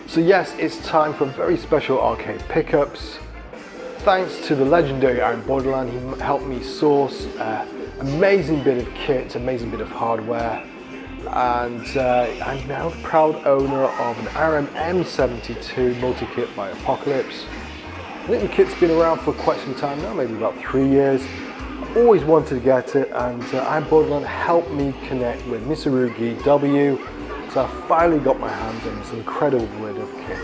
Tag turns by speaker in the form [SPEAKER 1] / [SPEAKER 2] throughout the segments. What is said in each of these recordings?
[SPEAKER 1] So yes, it's time for very special arcade pickups. Thanks to the legendary Irem Borderland, he helped me source an amazing bit of kit, amazing bit of hardware, and I'm now the proud owner of an Irem M72 Multi kit by Apocalypse. I think the kit's been around for quite some time now, maybe about 3 years. I always wanted to get it, and Irem Borderland helped me connect with Mitsurugi-W. So I finally got my hands on this incredible bit of kit.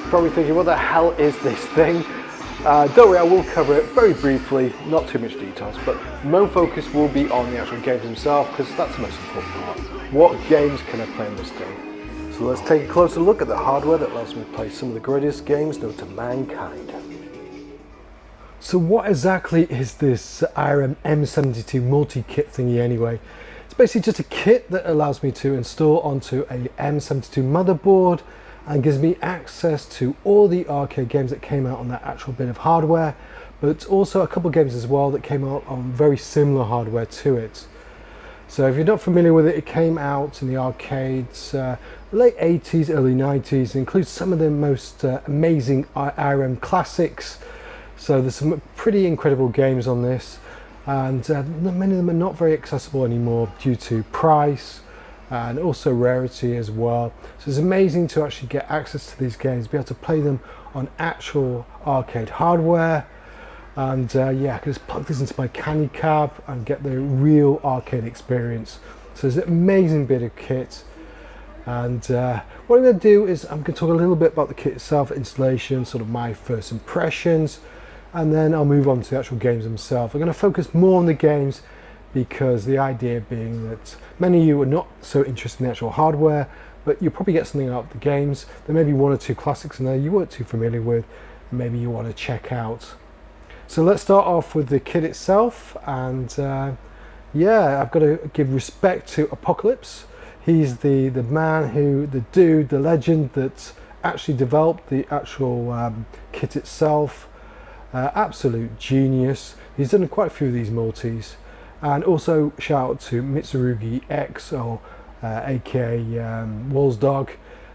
[SPEAKER 1] Probably thinking, what the hell is this thing? Don't worry, I will cover it very briefly, not too much details, but my focus will be on the actual games themselves, because that's the most important part. What games can I play on this thing? So let's take a closer look at the hardware that allows me to play some of the greatest games known to mankind. So what exactly is this Irem M72 Multi kit thingy anyway? It's basically just a kit that allows me to install onto a M72 motherboard and gives me access to all the arcade games that came out on that actual bit of hardware, but also a couple of games as well that came out on very similar hardware to it. So if you're not familiar with it, it came out in the arcades late 80s, early 90s. It includes some of the most amazing Irem classics. So there's some pretty incredible games on this, and many of them are not very accessible anymore due to price and also rarity as well. So it's amazing to actually get access to these games, be able to play them on actual arcade hardware, and yeah, I can just plug this into my candy cab and get the real arcade experience. So it's an amazing bit of kit, and what I'm going to do is I'm going to talk a little bit about the kit itself, installation, sort of my first impressions, and then I'll move on to the actual games themselves. I'm going to focus more on the games, because the idea being that many of you are not so interested in the actual hardware, but you'll probably get something out of the games. There may be one or two classics in there you weren't too familiar with, and maybe you want to check out. So let's start off with the kit itself, and yeah, I've got to give respect to Apocalypse. He's the man who, the dude, the legend that actually developed the actual kit itself. Absolute genius. He's done quite a few of these multis. And also shout out to Mitsurugi-W, or aka Walsdawg.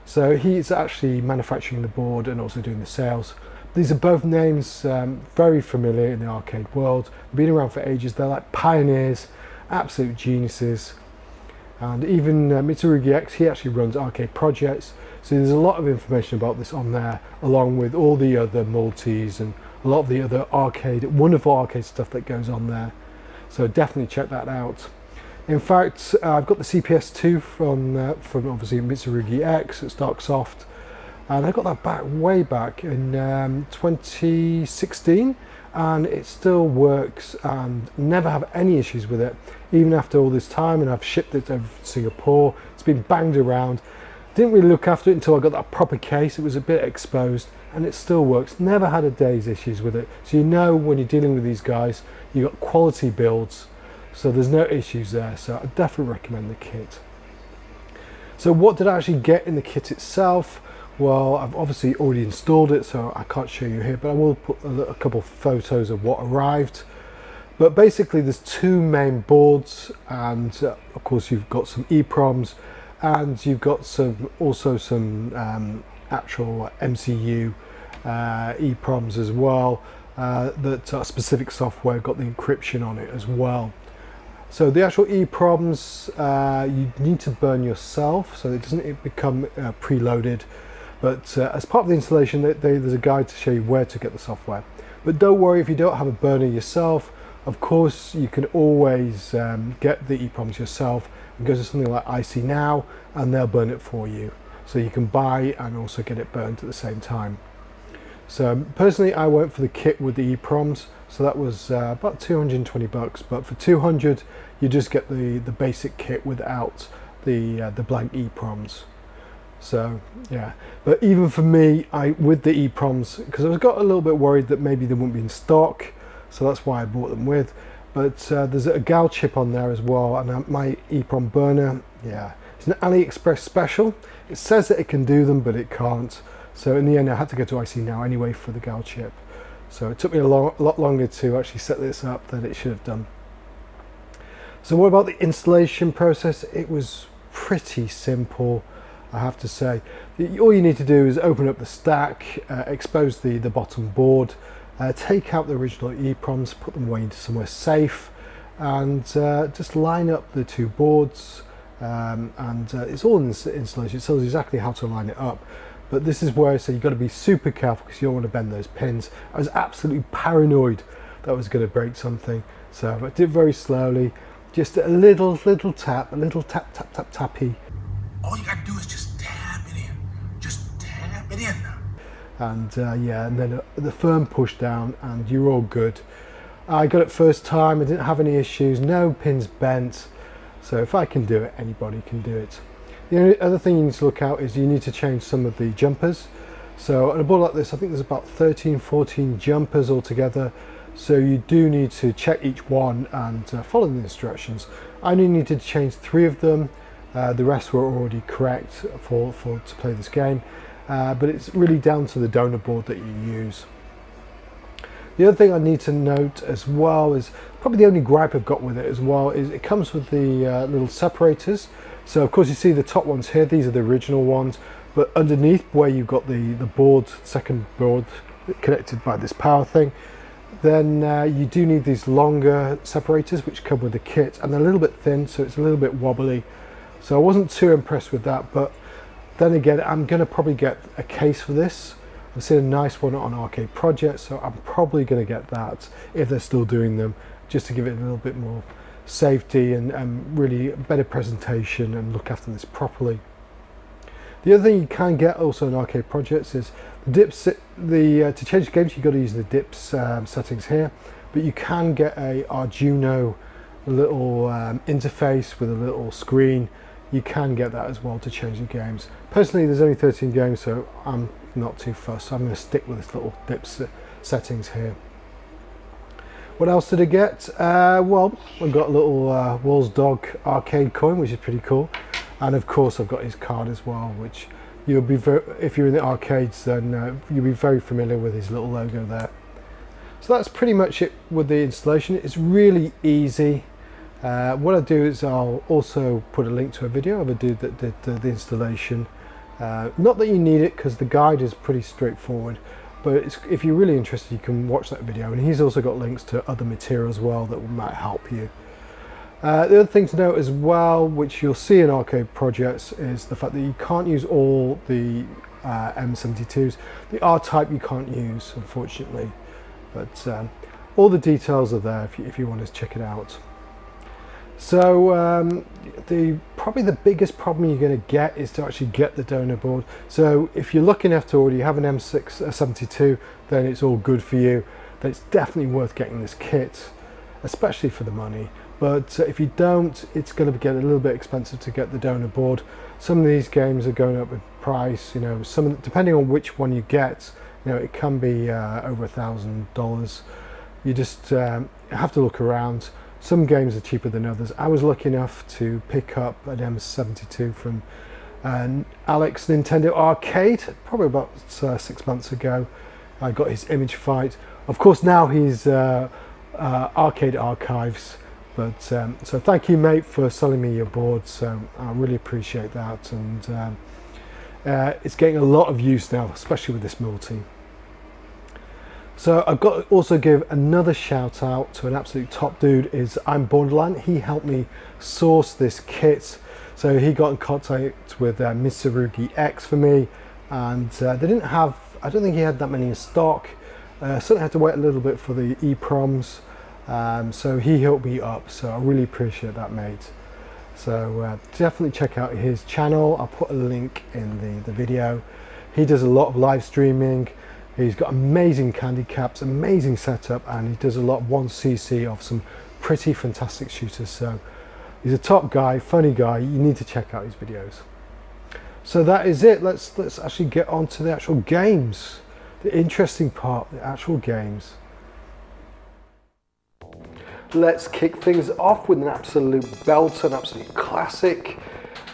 [SPEAKER 1] So he's actually manufacturing the board and also doing the sales. These are both names very familiar in the arcade world. They've been around for ages. They're like pioneers, absolute geniuses. And even Mitsurugi-W, he actually runs arcade projects. So there's a lot of information about this on there, along with all the other multis and a lot of the other arcade, wonderful arcade stuff that goes on there. So definitely check that out. In fact, I've got the CPS2 from obviously Mitsurugi-W at Darksoft, and I got that back way back in 2016, and it still works and never have any issues with it, even after all this time. And I've shipped it over to Singapore. It's been banged around. Didn't really look after it until I got that proper case. It was a bit exposed, and it still works. Never had a day's issues with it. So you know when you're dealing with these guys, you got quality builds, so there's no issues there. So I definitely recommend the kit. So what did I actually get in the kit itself? Well, I've obviously already installed it, so I can't show you here, but I will put a couple of photos of what arrived. But basically there's two main boards, and of course you've got some EEPROMs, and you've got also some actual MCU EEPROMs as well, that specific software got the encryption on it as well. So the actual EEPROMs you need to burn yourself, so it doesn't become preloaded, but as part of the installation there's a guide to show you where to get the software. But don't worry if you don't have a burner yourself. Of course you can always get the EEPROMs yourself and go to something like IC Now, and they'll burn it for you. So you can buy and also get it burnt at the same time. So personally I went for the kit with the EEPROMs, so that was about 220 bucks, but for 200 you just get the basic kit without the blank EEPROMs. So yeah, but even for me, with the EEPROMs, because I got a little bit worried that maybe they wouldn't be in stock, so that's why I bought them with. But there's a GAL chip on there as well, and my EEPROM burner, yeah, it's an AliExpress special. It says that it can do them, but it can't. So in the end I had to go to IC Now anyway for the GAL chip. So it took me a lot longer to actually set this up than it should have done. So what about the installation process? It was pretty simple. I have to say. All you need to do is open up the stack, expose the bottom board, take out the original EEPROMs, put them away into somewhere safe, and just line up the two boards, and it's all in this installation. It tells you exactly how to line it up. But this is where I say you've got to be super careful because you don't want to bend those pins. I was absolutely paranoid that I was going to break something, so I did very slowly, just a little tap, a little tap, tappy.
[SPEAKER 2] All you got to do is just tap it in, just tap it in.
[SPEAKER 1] And yeah, and then the firm push down, and you're all good. I got it first time. I didn't have any issues, no pins bent. So if I can do it, anybody can do it. The only other thing you need to look out is you need to change some of the jumpers. So on a board like this, I think there's about 13-14 jumpers altogether. So you do need to check each one and follow the instructions. I only needed to change 3 of them. The rest were already correct to play this game. But it's really down to the donor board that you use. The other thing I need to note as well is probably the only gripe I've got with it as well is it comes with the little separators. So of course you see the top ones here, these are the original ones, but underneath where you've got the board, second board connected by this power thing, then you do need these longer separators which come with the kit, and they're a little bit thin, so it's a little bit wobbly. So I wasn't too impressed with that, but then again I'm going to probably get a case for this. I've seen a nice one on Arcade Project, so I'm probably going to get that if they're still doing them, just to give it a little bit more safety and really better presentation and look after this properly. The other thing you can get also in Arcade Projects is the dips. To change the games you've got to use the dips settings here, but you can get a Arduino little interface with a little screen. You can get that as well to change the games. Personally, there's only 13 games, so I'm not too fussed. So I'm going to stick with this little dips settings here. What else did I get? Well, I've got a little Walsdawg Arcade coin, which is pretty cool, and of course I've got his card as well, which you'll be if you're in the arcades, then you'll be very familiar with his little logo there. So that's pretty much it with the installation. It's really easy. What I'll do is I'll also put a link to a video of a dude that did the installation. Not that you need it because the guide is pretty straightforward, but if you're really interested you can watch that video, and he's also got links to other material as well that might help you. The other thing to note as well, which you'll see in Arcade Projects, is the fact that you can't use all the M72s. The R-Type you can't use, unfortunately, but all the details are there if you want to check it out. So probably the biggest problem you're going to get is to actually get the donor board. So if you're lucky enough to already have an M72, then it's all good for you. Then it's definitely worth getting this kit, especially for the money. But if you don't, it's going to get a little bit expensive to get the donor board. Some of these games are going up in price. You know, depending on which one you get, you know, it can be over $1,000. You just have to look around. Some games are cheaper than others. I was lucky enough to pick up an M72 from Alex Nintendo Arcade, probably about 6 months ago. I got his Image Fight. Of course, now he's Arcade Archives. But so thank you, mate, for selling me your board. So I really appreciate that, and it's getting a lot of use now, especially with this multi. So I've got to also give another shout out to an absolute top dude, is I'm Borderland. He helped me source this kit. So he got in contact with Mitsurugi-W for me, and they didn't have, I don't think he had that many in stock. Certainly had to wait a little bit for the EEPROMs. So he helped me up, so I really appreciate that, mate. So definitely check out his channel. I'll put a link in the video. He does a lot of live streaming. He's got amazing candy caps, amazing setup, and he does a lot of 1cc of some pretty fantastic shooters. So he's a top guy, funny guy. You need to check out his videos. So that is it. Let's actually get on to the actual games. The interesting part, the actual games. Let's kick things off with an absolute belter, an absolute classic.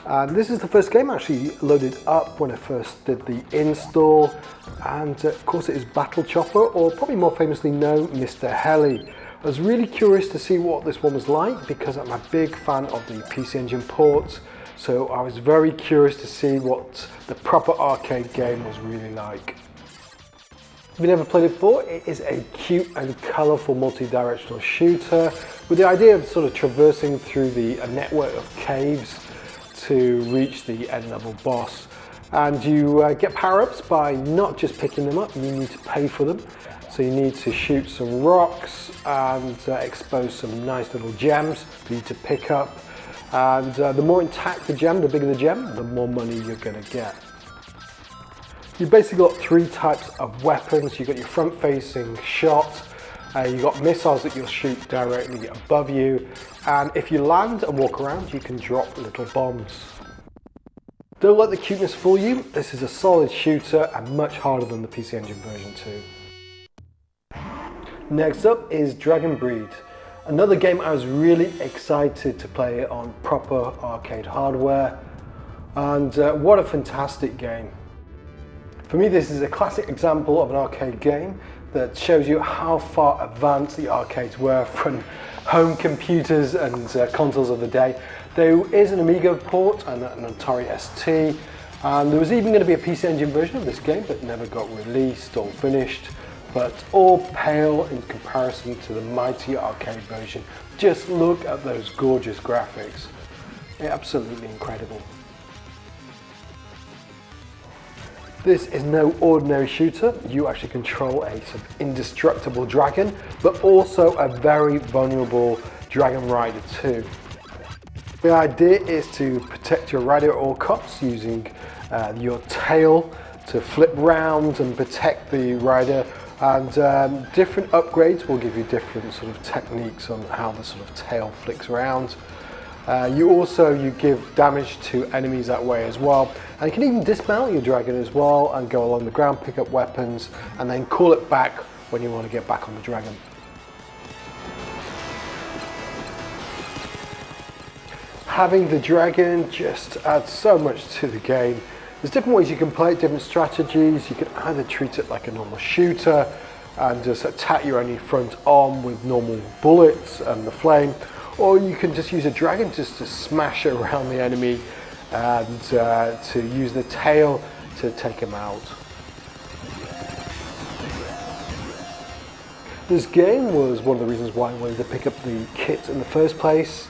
[SPEAKER 1] And this is the first game I actually loaded up when I first did the install. And of course it is Battle Chopper, or probably more famously known, Mr. Heli. I was really curious to see what this one was like because I'm a big fan of the PC Engine ports. So I was very curious to see what the proper arcade game was really like. If you've never played it before, it is a cute and colourful multi-directional shooter with the idea of sort of traversing through a network of caves to reach the end level boss. And you get power-ups by not just picking them up, you need to pay for them. So you need to shoot some rocks and expose some nice little gems for you to pick up. And the more intact the gem, the bigger the gem, the more money you're going to get. You've basically got three types of weapons. You've got your front-facing shot, you've got missiles that you'll shoot directly above you, and if you land and walk around, you can drop little bombs. Don't let the cuteness fool you. This is a solid shooter and much harder than the PC Engine version 2. Next up is Dragon Breed. Another game I was really excited to play on proper arcade hardware, and what a fantastic game. For me, this is a classic example of an arcade game that shows you how far advanced the arcades were from home computers and consoles of the day. There is an Amiga port and an Atari ST, and there was even going to be a PC Engine version of this game that never got released or finished, but all pale in comparison to the mighty arcade version. Just look at those gorgeous graphics. They're absolutely incredible. This is no ordinary shooter. You actually control a sort of indestructible dragon, but also a very vulnerable dragon rider too. The idea is to protect your rider at all costs using your tail to flip round and protect the rider, and different upgrades will give you different sort of techniques on how the sort of tail flicks around. You give damage to enemies that way as well, and you can even dismount your dragon as well and go along the ground, pick up weapons, and then call it back when you want to get back on the dragon. Having the dragon just adds so much to the game. There's different ways you can play it, different strategies. You can either treat it like a normal shooter and just attack your enemy front on with normal bullets and the flame, or you can just use a dragon just to smash around the enemy and to use the tail to take him out. This game was one of the reasons why I wanted to pick up the kit in the first place.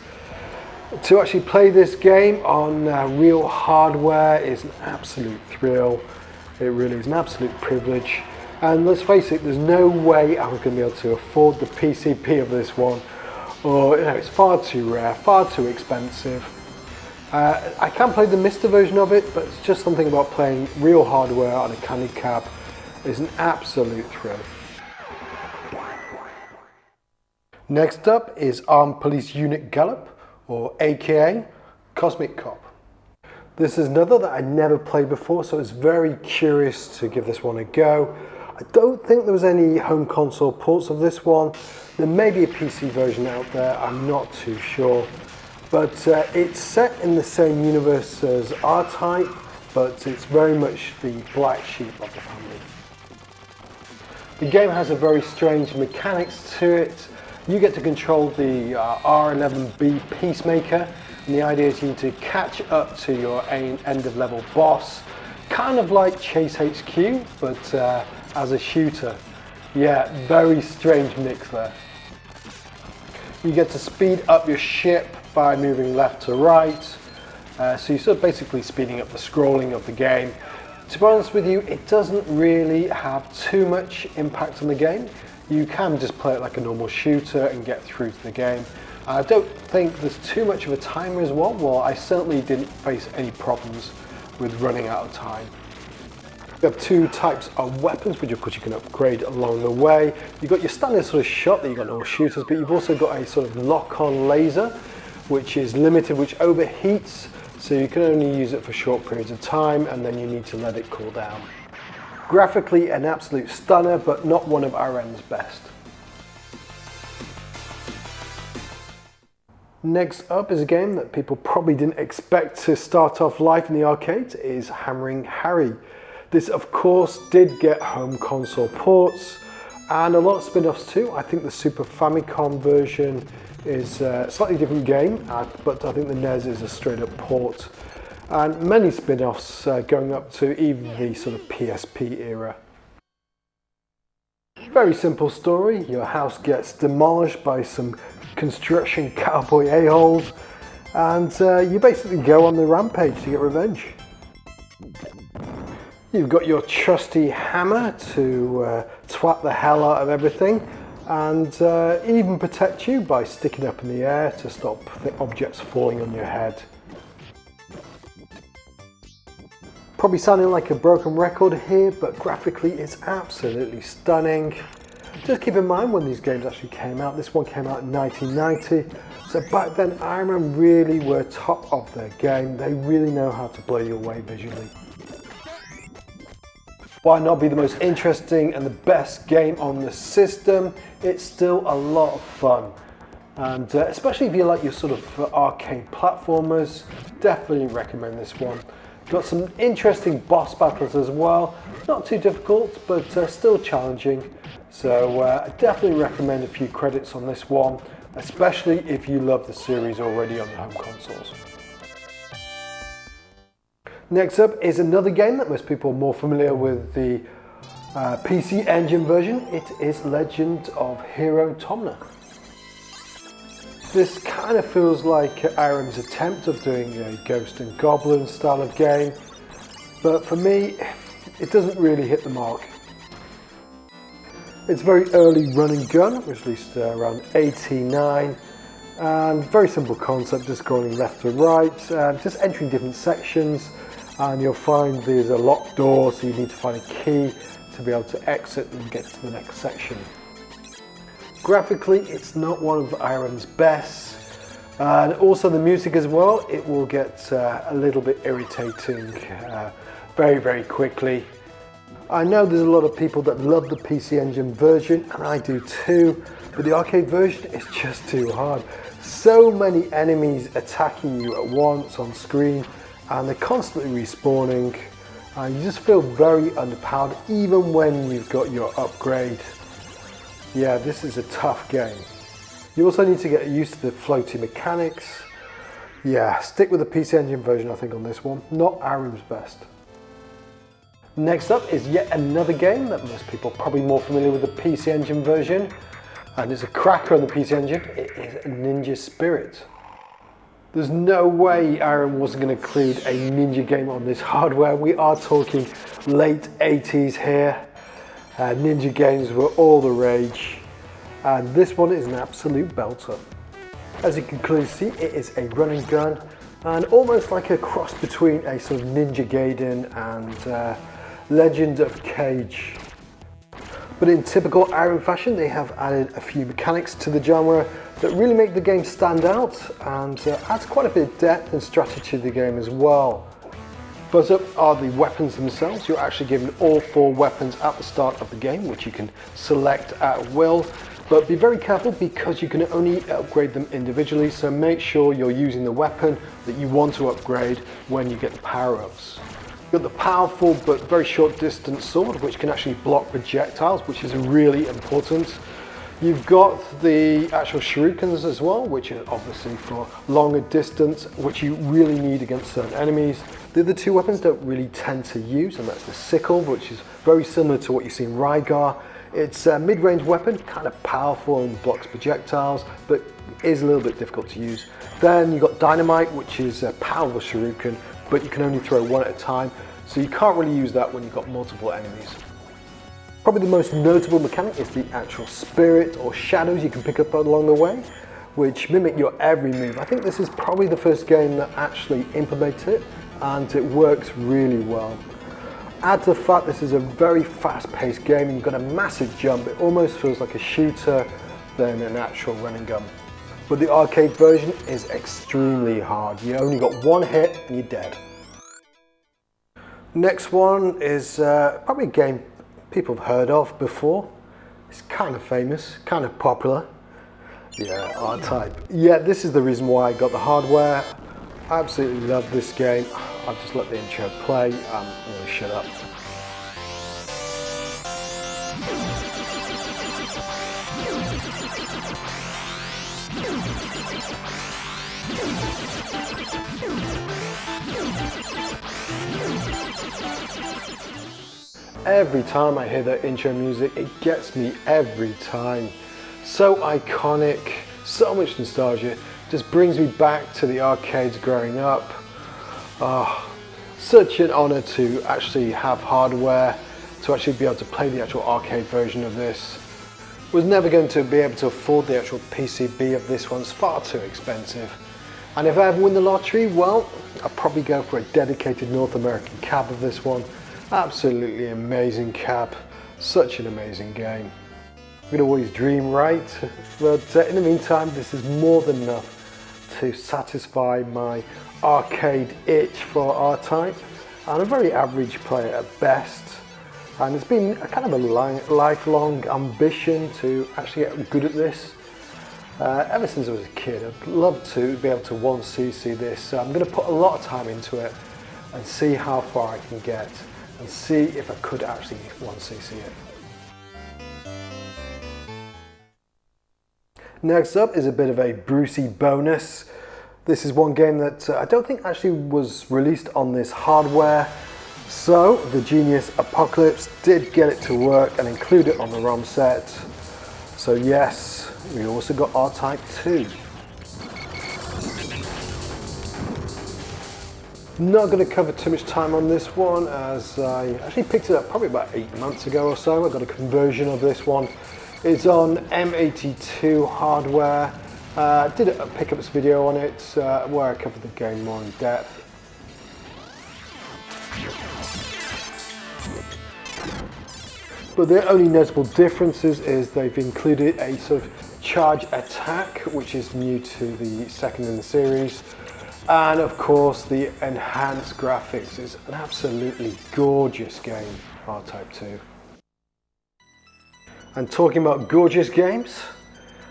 [SPEAKER 1] To actually play this game on real hardware is an absolute thrill. It really is an absolute privilege. And let's face it, there's no way I was going to be able to afford the PCP of this one. Or, it's far too rare, far too expensive. I can play the Mr. version of it, but it's just something about playing real hardware on a candy cab is an absolute thrill. Next up is Armed Police Unit Gallop, or AKA Cosmic Cop. This is another that I never played before, so it's very curious to give this one a go. I don't think there was any home console ports of this one. There may be a PC version out there, I'm not too sure. But it's set in the same universe as R-Type, but it's very much the black sheep of the family. The game has a very strange mechanics to it. You get to control the R11B Peacemaker, and the idea is you need to catch up to your end of level boss, kind of like Chase HQ, but as a shooter. Yeah, very strange mix there. You get to speed up your ship by moving left to right, so you're sort of basically speeding up the scrolling of the game. To be honest with you, it doesn't really have too much impact on the game. You can just play it like a normal shooter and get through to the game. I don't think there's too much of a timer as well. Well, I certainly didn't face any problems with running out of time. You have two types of weapons, which of course you can upgrade along the way. You've got your standard sort of shot that you've got normal shooters, but you've also got a sort of lock-on laser, which is limited, which overheats, so you can only use it for short periods of time, and then you need to let it cool down. Graphically an absolute stunner, but not one of Irem's best. Next up is a game that people probably didn't expect to start off life in the arcades, is Hammering Harry. This of course did get home console ports, and a lot of spin-offs too. I think the Super Famicom version is a slightly different game, but I think the NES is a straight up port. And many spin-offs going up to even the sort of PSP era. Very simple story. Your house gets demolished by some construction cowboy a-holes, and you basically go on the rampage to get revenge. You've got your trusty hammer to twat the hell out of everything, and even protect you by sticking up in the air to stop the objects falling on your head. Probably sounding like a broken record here, but graphically it's absolutely stunning. Just keep in mind when these games actually came out. This one came out in 1990, so back then Irem really were top of their game. They really know how to blow you away visually. Why not be the most interesting and the best game on the system? It's still a lot of fun. And especially if you like your sort of arcade platformers, definitely recommend this one. Got some interesting boss battles as well. Not too difficult, but still challenging. So I definitely recommend a few credits on this one, especially if you love the series already on the home consoles. Next up is another game that most people are more familiar with the PC Engine version. It is Legend of Hero Tomna. This kind of feels like Irem's attempt of doing a Ghost and Goblin style of game, but for me, it doesn't really hit the mark. It's very early run and gun, it was released around 89, and very simple concept, just going left to right, just entering different sections, and you'll find there's a locked door, so you need to find a key to be able to exit and get to the next section. Graphically, it's not one of Irem's best, and also the music as well, it will get a little bit irritating very quickly. I know there's a lot of people that love the PC Engine version, and I do too, but the arcade version is just too hard. So many enemies attacking you at once on screen, and they're constantly respawning, and you just feel very underpowered even when you've got your upgrade. Yeah, this is a tough game. You also need to get used to the floaty mechanics. Yeah, stick with the PC Engine version I think on this one, not Irem's best. Next up is yet another game that most people are probably more familiar with the PC Engine version, and it's a cracker on the PC Engine. It is Ninja Spirit. There's no way Irem wasn't going to include a ninja game on this hardware. We are talking late 80s here. Ninja games were all the rage, and this one is an absolute belter. As you can clearly see, it is a run and gun, and almost like a cross between a sort of Ninja Gaiden and Legend of Cage. But in typical Irem fashion, they have added a few mechanics to the genre that really make the game stand out, and adds quite a bit of depth and strategy to the game as well. First up are the weapons themselves. You're actually given all 4 weapons at the start of the game, which you can select at will. But be very careful because you can only upgrade them individually, so make sure you're using the weapon that you want to upgrade when you get the power-ups. You've got the powerful but very short distance sword, which can actually block projectiles, which is really important. You've got the actual shurikens as well, which are obviously for longer distance, which you really need against certain enemies. The other 2 weapons don't really tend to use, and that's the sickle, which is very similar to what you see in Rygar. It's a mid-range weapon, kind of powerful and blocks projectiles, but is a little bit difficult to use. Then you've got dynamite, which is a powerful shuriken, but you can only throw one at a time, so you can't really use that when you've got multiple enemies. Probably the most notable mechanic is the actual spirit or shadows you can pick up along the way, which mimic your every move. I think this is probably the first game that actually implements it, and it works really well. Add to the fact this is a very fast-paced game, and you've got a massive jump. It almost feels like a shooter than an actual run and gun. But the arcade version is extremely hard. You only got 1 hit and you're dead. Next one is probably a game people have heard of before. It's kind of famous, kind of popular. Yeah, R-Type. Yeah, this is the reason why I got the hardware. I absolutely love this game. I'll just let the intro play. I'm going to shut up. Every time I hear that intro music, it gets me every time. So iconic, so much nostalgia, just brings me back to the arcades growing up. Such an honor to actually have hardware, to actually be able to play the actual arcade version of this. Was never going to be able to afford the actual PCB of this one, it's far too expensive. And if I ever win the lottery, well, I'll probably go for a dedicated North American cab of this one. Absolutely amazing cab, such an amazing game. We can always dream, right? But in the meantime, this is more than enough to satisfy my arcade itch for R-Type. I'm a very average player at best, and it's been a kind of a lifelong ambition to actually get good at this. Ever since I was a kid, I'd love to be able to 1cc this, so I'm going to put a lot of time into it and see how far I can get and see if I could actually 1cc it. Next up is a bit of a Brucey bonus. This is one game that I don't think actually was released on this hardware, so the Genius Apocalypse did get it to work and include it on the ROM set. So yes, we also got R-Type 2. Not going to cover too much time on this one, as I actually picked it up probably about 8 months ago or so. I got a conversion of this one. It's on M82 hardware. Did a pickups video on it where I covered the game more in depth. But the only notable differences is they've included a sort of charge attack, which is new to the second in the series. And of course, the enhanced graphics is an absolutely gorgeous game, R-Type 2. And talking about gorgeous games,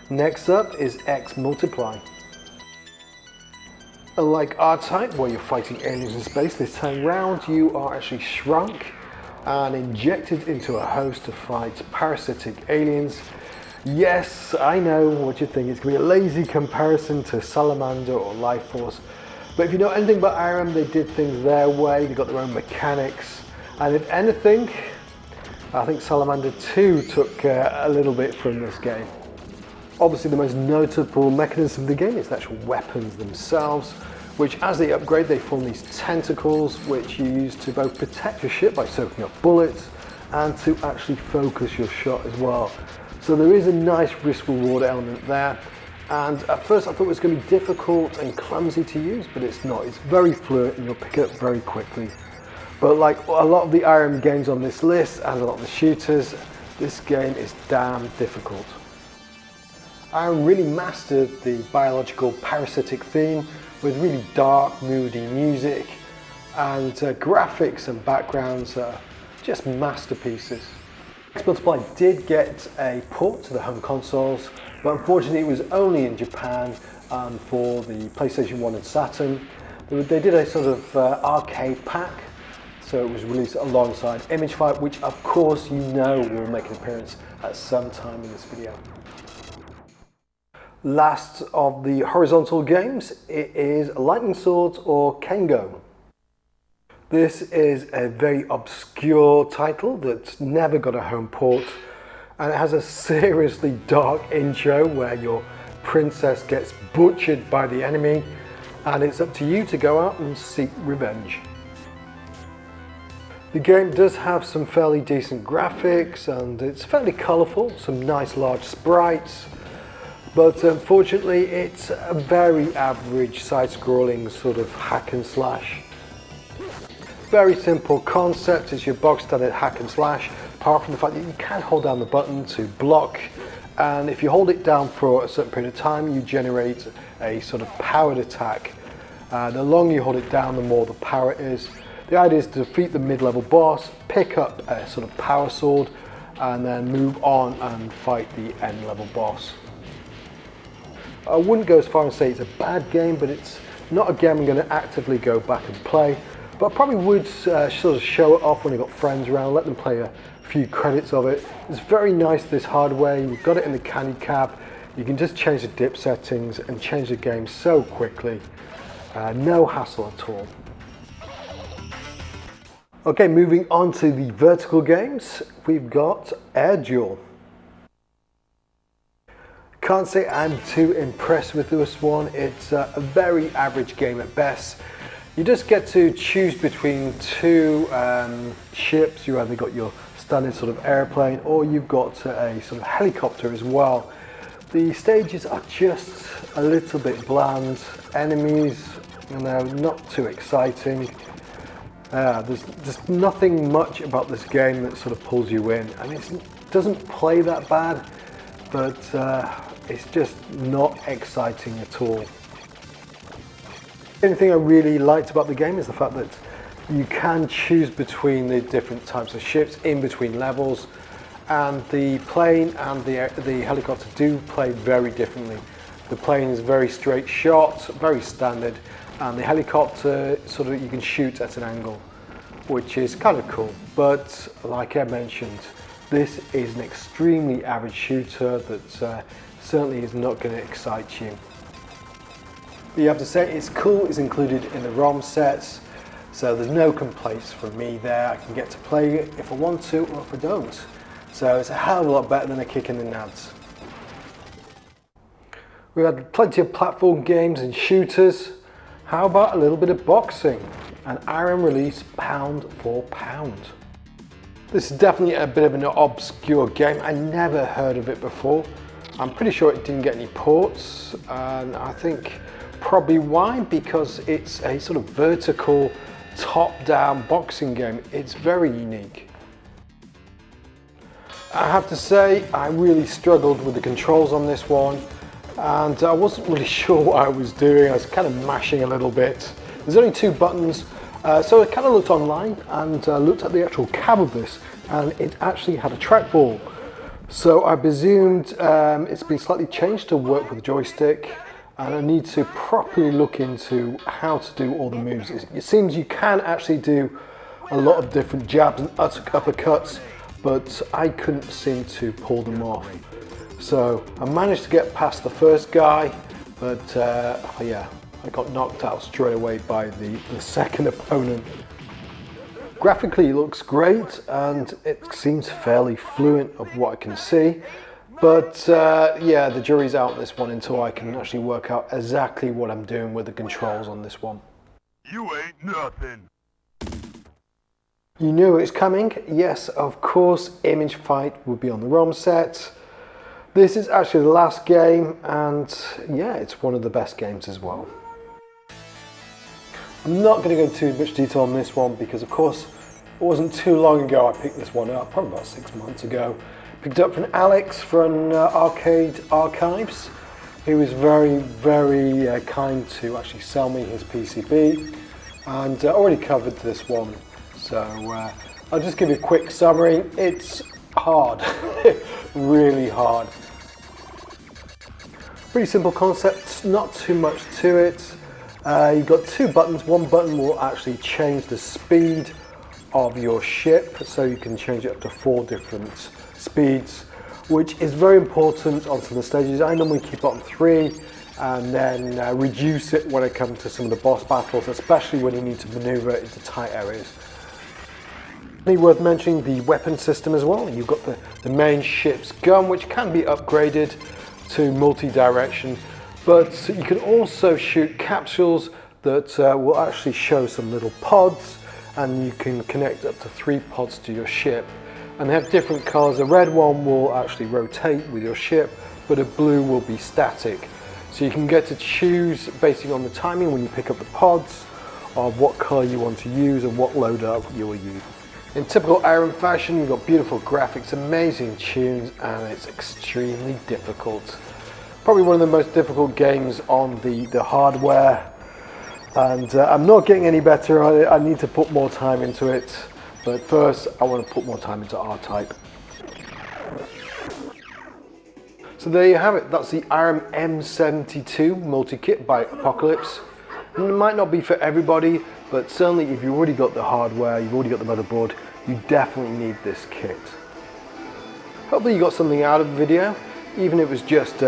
[SPEAKER 1] next up is X Multiply. Unlike R-Type, where you're fighting aliens in space, this time round you are actually shrunk and injected into a host to fight parasitic aliens. Yes, I know what you think, it's going to be a lazy comparison to Salamander or Life Force. But if you know anything about Irem, they did things their way, they got their own mechanics, and if anything, I think Salamander 2 took a little bit from this game. Obviously the most notable mechanism of the game is the actual weapons themselves, which as they upgrade they form these tentacles which you use to both protect your ship by soaking up bullets and to actually focus your shot as well. So there is a nice risk-reward element there. And at first I thought it was going to be difficult and clumsy to use, but it's not. It's very fluid and you'll pick it up very quickly. But like a lot of the Irem games on this list, and a lot of the shooters, this game is damn difficult. Irem really mastered the biological parasitic theme with really dark, moody music, and graphics and backgrounds are just masterpieces. X Multiply did get a port to the home consoles, but unfortunately it was only in Japan and for the PlayStation 1 and Saturn. They did a sort of arcade pack, so it was released alongside Image Fight, which of course you know will make an appearance at some time in this video. Last of the horizontal games, it is Lightning Swords or Kengo. This is a very obscure title that's never got a home port, and it has a seriously dark intro where your princess gets butchered by the enemy and it's up to you to go out and seek revenge. The game does have some fairly decent graphics and it's fairly colourful, some nice large sprites, but unfortunately it's a very average side-scrolling sort of hack and slash. Very simple concept, it's your bog standard hack and slash, apart from the fact that you can hold down the button to block, and if you hold it down for a certain period of time you generate a sort of powered attack. The longer you hold it down, the more the power it is. The idea is to defeat the mid-level boss, pick up a sort of power sword, and then move on and fight the end-level boss. I wouldn't go as far and say it's a bad game, but it's not a game I'm going to actively go back and play. But I probably would sort of show it off when you've got friends around, let them play a few credits of it. It's very nice, this hardware, you've got it in the candy cab, you can just change the dip settings and change the game so quickly. No hassle at all. Okay, moving on to the vertical games, we've got Air Duel. Can't say I'm too impressed with this one. It's a very average game at best. You just get to choose between two ships. You either got your standard sort of airplane or you've got a sort of helicopter as well. The stages are just a little bit bland. Enemies, you know, not too exciting. There's just nothing much about this game that sort of pulls you in. I mean, it doesn't play that bad, but it's just not exciting at all. The only thing I really liked about the game is the fact that you can choose between the different types of ships in between levels, and the plane and the helicopter do play very differently. The plane is very straight shot, very standard, and the helicopter sort of you can shoot at an angle, which is kind of cool. But like I mentioned, this is an extremely average shooter that certainly is not going to excite you. But you have to say it's cool, it's included in the ROM sets, so there's no complaints from me there. I can get to play it if I want to or if I don't. So it's a hell of a lot better than a kick in the nads. We've had plenty of platform games and shooters. How about a little bit of boxing? An Irem release pound for pound. This is definitely a bit of an obscure game. I never heard of it before. I'm pretty sure it didn't get any ports, and I think probably why, because it's a sort of vertical top-down boxing game. It's very unique. I have to say I really struggled with the controls on this one, and I wasn't really sure what I was doing. I was kind of mashing a little bit. There's only 2 buttons, so I kind of looked online and looked at the actual cab of this, and it actually had a trackball. So I presumed it's been slightly changed to work with the joystick, and I need to properly look into how to do all the moves. It seems you can actually do a lot of different jabs and uppercuts, but I couldn't seem to pull them off. So I managed to get past the first guy, but yeah, I got knocked out straight away by the second opponent. Graphically it looks great and it seems fairly fluent of what I can see, but yeah, the jury's out on this one until I can actually work out exactly what I'm doing with the controls on this one.
[SPEAKER 2] You ain't nothing.
[SPEAKER 1] You knew it was coming. Yes, of course, Image Fight would be on the ROM set. This is actually the last game, and yeah, it's one of the best games as well. I'm not going to go into too much detail on this one because, of course, it wasn't too long ago I picked this one up, probably about 6 months ago. Picked it up from Alex from Walsdawg Arcades. He was very, very kind to actually sell me his PCB, and I already covered this one. So I'll just give you a quick summary. It's hard, really hard. Pretty simple concept, not too much to it. You've got 2 buttons. One button will actually change the speed of your ship, so you can change it up to 4 different speeds, which is very important on some of the stages. I normally keep it on 3 and then reduce it when it comes to some of the boss battles, especially when you need to maneuver into tight areas. Worth mentioning the weapon system as well. You've got the main ship's gun, which can be upgraded to multi-direction, but you can also shoot capsules that will actually show some little pods, and you can connect up to 3 pods to your ship, and they have different colors. The red one will actually rotate with your ship, but a blue will be static, so you can get to choose based on the timing when you pick up the pods of what color you want to use and what loadout you will use. In typical Irem fashion, you've got beautiful graphics, amazing tunes, and it's extremely difficult. Probably one of the most difficult games on the hardware, and I'm not getting any better. I need to put more time into it, but first I want to put more time into R-Type. So there you have it. That's the Irem M72 Multi kit by Apocalypse. And it might not be for everybody, but certainly if you've already got the hardware, you've already got the motherboard, you definitely need this kit. Hopefully you got something out of the video, even if it was just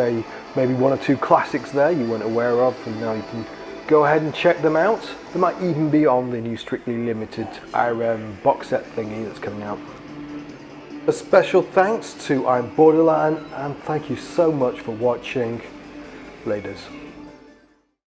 [SPEAKER 1] maybe 1 or 2 classics there you weren't aware of, and now you can go ahead and check them out. They might even be on the new Strictly Limited Irem box set thingy that's coming out. A special thanks to I'm Borderland, and thank you so much for watching. Laters.